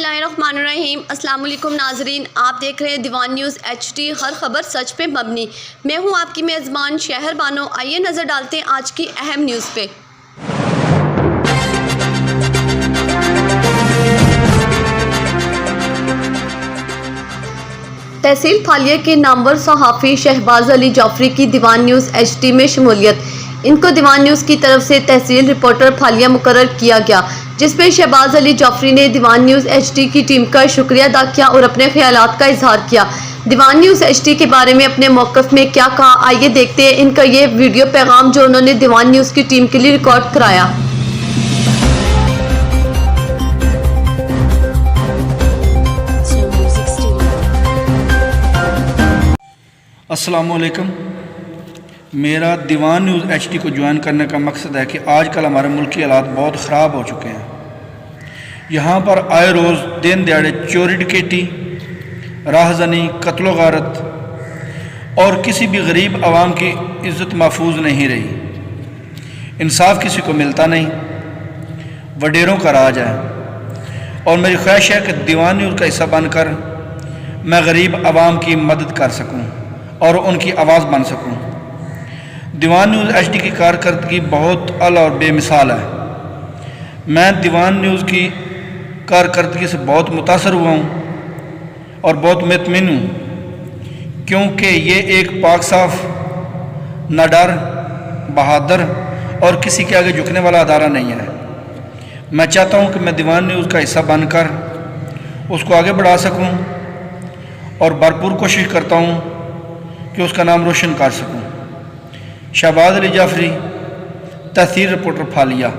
बिस्मिल्लाहिर्रहमानिर्रहीम। अस्सलाम वालेकुम नाजरीन, आप देख रहे हैं दीवान न्यूज़ HD, हर खबर सच पे मबनी। मैं हूं आपकी मेज़बान शहर बानो। आइए नज़र डालते हैं आज की अहम न्यूज़ पे। तहसील फालिया के नामवर सहाफ़ी शहबाज अली जाफरी की दीवान न्यूज़ HD में शमूलियत। इनको दीवान न्यूज़ की तरफ से तहसील रिपोर्टर फालिया मुकर्रर किया गया, जिसमें शहबाज अली जाफरी ने दीवान न्यूज़ HD की टीम का शुक्रिया अदा किया और अपने ख्यालात का इजहार किया। दीवान न्यूज़ HD के बारे में अपने मौक़िफ़ में क्या कहा, आइए देखते हैं इनका ये वीडियो पैगाम जो उन्होंने दीवान न्यूज़ की टीम के लिए रिकॉर्ड कराया। अस्सलामुअलैकुम। मेरा दीवान न्यूज़ HD को ज्वाइन करने का मकसद है कि आजकल हमारे मुल्क के हालात बहुत ख़राब हो चुके हैं। यहाँ पर आए रोज़ दिन दिहाड़े चोरी डकैती, राहज़नी, कत्लो गारत और किसी भी गरीब आवाम की इज़्ज़त महफूज नहीं रही। इंसाफ किसी को मिलता नहीं, वडेरों का राज है। और मेरी ख्वाहिश है कि दीवान न्यूज़ का हिस्सा बनकर मैं गरीब आवाम की मदद कर सकूँ और उनकी आवाज़ बन सकूं। दीवान न्यूज़ HD की कारकर्दगी बहुत आला और बेमिसाल है। मैं दीवान न्यूज़ की कारकर्दगी से बहुत मुतासर हुआ हूँ और बहुत मुतमिन हूँ, क्योंकि ये एक पाक साफ, निडर, बहादुर और किसी के आगे झुकने वाला अदारा नहीं है। मैं चाहता हूँ कि मैं दीवान न्यूज़ का हिस्सा बनकर उसको आगे बढ़ा सकूँ और भरपूर कोशिश करता हूँ कि उसका नाम रोशन कर सकूं। शहबाज अली जाफरी, तहसील रिपोर्टर फालिया।